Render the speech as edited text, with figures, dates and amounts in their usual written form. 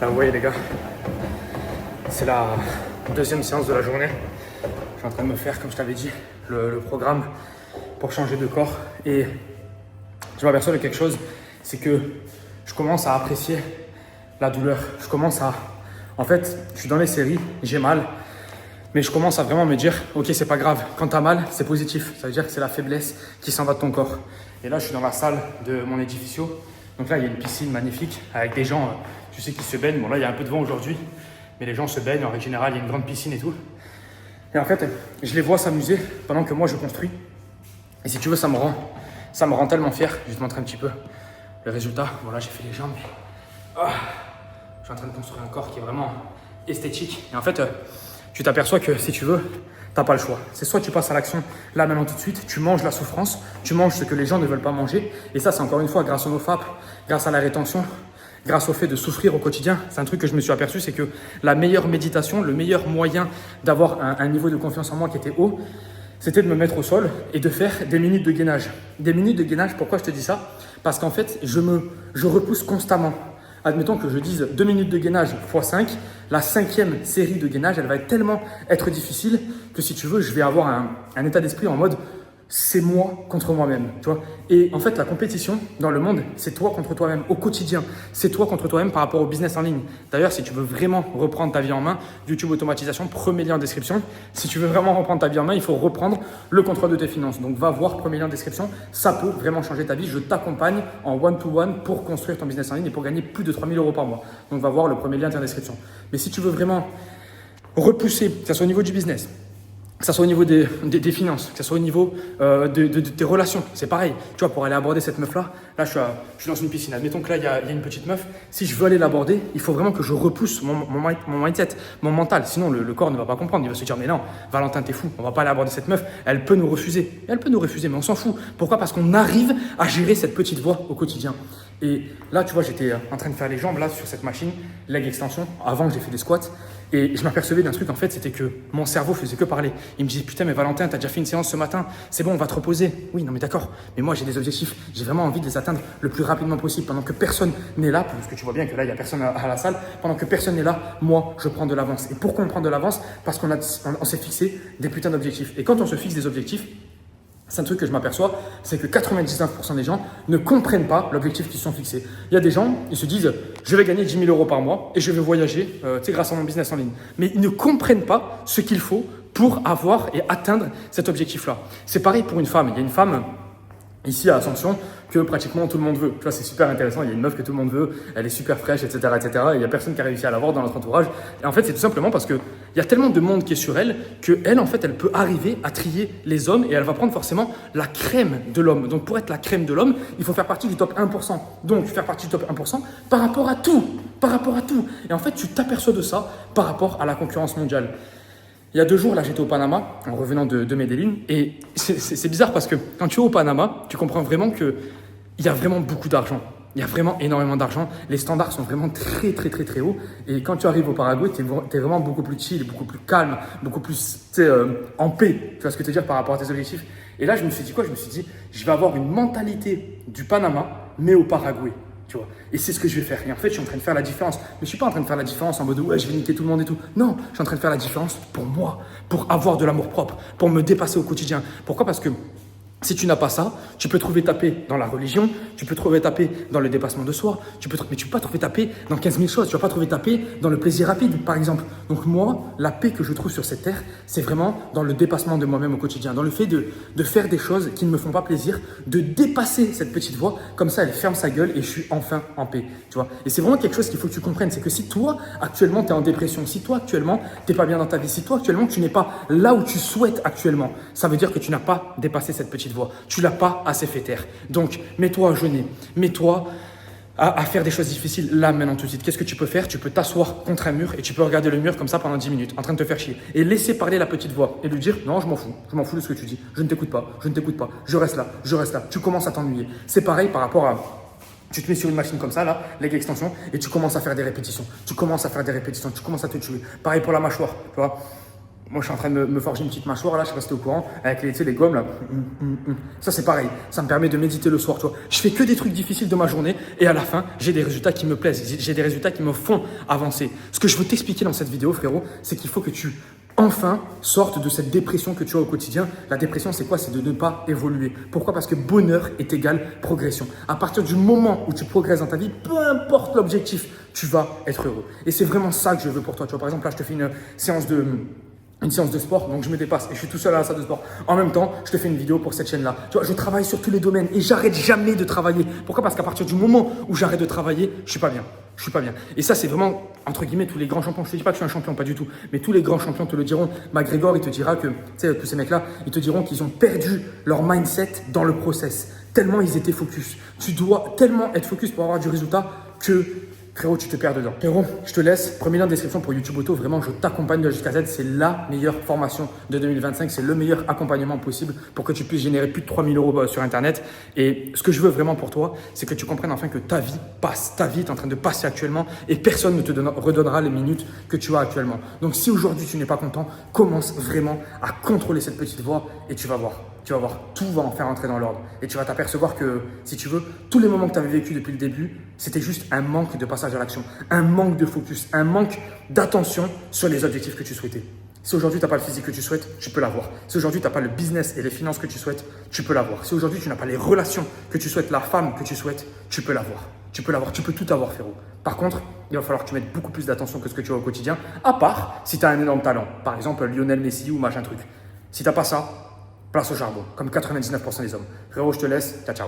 Là, vous voyez les gars, c'est la deuxième séance de la journée. Je suis en train de me faire, comme je t'avais dit, le programme pour changer de corps. Et je m'aperçois de quelque chose, c'est que je commence à apprécier la douleur. En fait, je suis dans les séries, j'ai mal. Mais je commence à vraiment me dire, ok, c'est pas grave. Quand t'as mal, c'est positif. Ça veut dire que c'est la faiblesse qui s'en va de ton corps. Et là, je suis dans la salle de mon édificio. Donc là, il y a une piscine magnifique avec des gens, tu sais, qui se baignent. Bon, là, il y a un peu de vent aujourd'hui, mais les gens se baignent. En règle générale, il y a une grande piscine et tout. Et en fait, je les vois s'amuser pendant que moi, je construis. Et si tu veux, ça me rend tellement fier. Je vais te montrer un petit peu le résultat. Voilà, j'ai fait les jambes. Je suis en train de construire un corps qui est vraiment esthétique. Et en fait, tu t'aperçois que si tu veux, t'as pas le choix. C'est soit tu passes à l'action là maintenant tout de suite, tu manges la souffrance, tu manges ce que les gens ne veulent pas manger. Et ça, c'est encore une fois grâce au NoFap, grâce à la rétention, grâce au fait de souffrir au quotidien. C'est un truc que je me suis aperçu, c'est que la meilleure méditation, le meilleur moyen d'avoir un niveau de confiance en moi qui était haut, c'était de me mettre au sol et de faire des minutes de gainage. Des minutes de gainage, pourquoi je te dis ça? Parce qu'en fait, je repousse constamment. Admettons que je dise 2 minutes de gainage x 5, la 5e série de gainage, elle va tellement être difficile que si tu veux, je vais avoir un état d'esprit en mode c'est moi contre moi-même, tu vois. Et en fait, la compétition dans le monde, c'est toi contre toi-même au quotidien. C'est toi contre toi-même par rapport au business en ligne. D'ailleurs, si tu veux vraiment reprendre ta vie en main, YouTube automatisation, premier lien en description. Si tu veux vraiment reprendre ta vie en main, il faut reprendre le contrôle de tes finances. Donc, va voir premier lien en description. Ça peut vraiment changer ta vie. Je t'accompagne en one-to-one pour construire ton business en ligne et pour gagner plus de 3 000 € par mois. Donc, va voir le premier lien en description. Mais si tu veux vraiment repousser, que ce soit au niveau du business, que ce soit au niveau des finances, que ce soit au niveau de tes relations, c'est pareil. Tu vois, pour aller aborder cette meuf-là, là, je suis dans une piscine. Admettons que là, il y a une petite meuf. Si je veux aller l'aborder, il faut vraiment que je repousse mon mindset, mon mental. Sinon, le corps ne va pas comprendre. Il va se dire, mais non, Valentin, t'es fou. On va pas aller aborder cette meuf. Elle peut nous refuser. Elle peut nous refuser, mais on s'en fout. Pourquoi? Parce qu'on arrive à gérer cette petite voix au quotidien. Et là, tu vois, j'étais en train de faire les jambes là sur cette machine, leg extension. Avant, j'ai fait des squats. Et je m'apercevais d'un truc, en fait, c'était que mon cerveau faisait que parler. Il me disait, putain, mais Valentin, t'as déjà fait une séance ce matin, c'est bon, on va te reposer. Oui, non, mais d'accord, mais moi, j'ai des objectifs. J'ai vraiment envie de les atteindre le plus rapidement possible. Pendant que personne n'est là, parce que tu vois bien que là, il n'y a personne à la salle, pendant que personne n'est là, moi, je prends de l'avance. Et pourquoi on prend de l'avance? Parce qu'on s'est fixé des putains d'objectifs. Et quand on se fixe des objectifs, c'est un truc que je m'aperçois, c'est que 99% des gens ne comprennent pas l'objectif qu'ils se sont fixés. Il y a des gens, ils se disent, je vais gagner 10 000 € par mois et je vais voyager grâce à mon business en ligne. Mais ils ne comprennent pas ce qu'il faut pour avoir et atteindre cet objectif-là. C'est pareil pour une femme. Il y a une femme ici à Ascension que pratiquement tout le monde veut. Tu vois, c'est super intéressant. Il y a une meuf que tout le monde veut, elle est super fraîche, etc., etc. Et il n'y a personne qui a réussi à l'avoir dans notre entourage. Et en fait, c'est tout simplement parce qu'il y a tellement de monde qui est sur elle qu'elle, en fait, elle peut arriver à trier les hommes et elle va prendre forcément la crème de l'homme. Donc, pour être la crème de l'homme, il faut faire partie du top 1%. Donc, faire partie du top 1% par rapport à tout. Par rapport à tout. Et en fait, tu t'aperçois de ça par rapport à la concurrence mondiale. Il y a 2 jours, là, j'étais au Panama en revenant de Medellín. Et c'est bizarre parce que quand tu es au Panama, tu comprends vraiment qu'il y a vraiment beaucoup d'argent. Il y a vraiment énormément d'argent. Les standards sont vraiment très, très, très, très hauts. Et quand tu arrives au Paraguay, tu es vraiment beaucoup plus chill, beaucoup plus calme, beaucoup plus en paix. Tu vois ce que je veux dire par rapport à tes objectifs? Et là, je me suis dit quoi? Je me suis dit, je vais avoir une mentalité du Panama, mais au Paraguay. Tu vois. Et c'est ce que je vais faire. Et en fait, je suis en train de faire la différence. Mais je ne suis pas en train de faire la différence en mode ouais, je vais niquer tout le monde et tout. Non, je suis en train de faire la différence pour moi, pour avoir de l'amour propre, pour me dépasser au quotidien. Pourquoi? Parce que si tu n'as pas ça, tu peux trouver tapé dans la religion, tu peux trouver tapé dans le dépassement de soi, mais tu peux pas trouver tapé dans 15 000 choses. Tu ne vas pas trouver tapé dans le plaisir rapide, par exemple. Donc moi, la paix que je trouve sur cette terre, c'est vraiment dans le dépassement de moi-même au quotidien, dans le fait de faire des choses qui ne me font pas plaisir, de dépasser cette petite voix, comme ça elle ferme sa gueule et je suis enfin en paix. Tu vois. Et c'est vraiment quelque chose qu'il faut que tu comprennes, c'est que si toi, actuellement, tu es en dépression, si toi, actuellement, tu n'es pas bien dans ta vie, si toi, actuellement, tu n'es pas là où tu souhaites actuellement, ça veut dire que tu n'as pas dépassé cette petite voix. Tu l'as pas assez fait taire. Donc, mets-toi à jeûner, mets-toi à faire des choses difficiles là, maintenant, tout de suite. Qu'est-ce que tu peux faire? Tu peux t'asseoir contre un mur et tu peux regarder le mur comme ça pendant 10 minutes, en train de te faire chier. Et laisser parler la petite voix et lui dire non, je m'en fous de ce que tu dis. Je ne t'écoute pas, je reste là. Tu commences à t'ennuyer. C'est pareil par rapport à. Tu te mets sur une machine comme ça, là, leg extension, et tu commences à faire des répétitions. Tu commences à te tuer. Pareil pour la mâchoire, tu vois. moi, je suis en train de me forger une petite mâchoire là, je sais pas si t'es au courant, avec les, tu sais, les gommes là. Ça, c'est pareil. Ça me permet de méditer le soir, tu vois. Je fais que des trucs difficiles de ma journée et à la fin, j'ai des résultats qui me plaisent. J'ai des résultats qui me font avancer. Ce que je veux t'expliquer dans cette vidéo, frérot, c'est qu'il faut que tu enfin sortes de cette dépression que tu as au quotidien. La dépression, c'est quoi? C'est de ne pas évoluer. Pourquoi? Parce que bonheur est égal progression. À partir du moment où tu progresses dans ta vie, peu importe l'objectif, tu vas être heureux. Et c'est vraiment ça que je veux pour toi. Tu vois, par exemple, là, je te fais une séance de sport, donc je me dépasse et je suis tout seul à la salle de sport. En même temps, je te fais une vidéo pour cette chaîne-là. Tu vois, je travaille sur tous les domaines et j'arrête jamais de travailler. Pourquoi? Parce qu'à partir du moment où j'arrête de travailler, je suis pas bien. Je suis pas bien. Et ça, c'est vraiment, entre guillemets, tous les grands champions. Je te dis pas que je suis un champion, pas du tout. Mais tous les grands champions te le diront. McGregor, il te dira que, tu sais, tous ces mecs-là, ils te diront qu'ils ont perdu leur mindset dans le process. Tellement ils étaient focus. Tu dois tellement être focus pour avoir du résultat que, frérot, tu te perds dedans. Frérot, je te laisse. Premier lien de description pour YouTube Auto. Vraiment, je t'accompagne de jusqu'à Z. C'est la meilleure formation de 2025. C'est le meilleur accompagnement possible pour que tu puisses générer plus de 3000 € sur Internet. Et ce que je veux vraiment pour toi, c'est que tu comprennes enfin que ta vie passe. Ta vie est en train de passer actuellement et personne ne te redonnera les minutes que tu as actuellement. Donc, si aujourd'hui tu n'es pas content, commence vraiment à contrôler cette petite voix et tu vas voir. Tu vas voir, tout va en faire entrer dans l'ordre. Et tu vas t'apercevoir que, si tu veux, tous les moments que tu avais vécu depuis le début, c'était juste un manque de passage à l'action, un manque de focus, un manque d'attention sur les objectifs que tu souhaitais. Si aujourd'hui, tu n'as pas le physique que tu souhaites, tu peux l'avoir. Si aujourd'hui, tu n'as pas le business et les finances que tu souhaites, tu peux l'avoir. Si aujourd'hui, tu n'as pas les relations que tu souhaites, la femme que tu souhaites, tu peux l'avoir. Tu peux l'avoir, tu peux tout avoir, frérot. Par contre, il va falloir que tu mettes beaucoup plus d'attention que ce que tu as au quotidien, à part si tu as un énorme talent. Par exemple, Lionel Messi ou machin truc. Si tu n'as pas ça, place au charbon, comme 99% des hommes. Frérot, je te laisse. Ciao, ciao.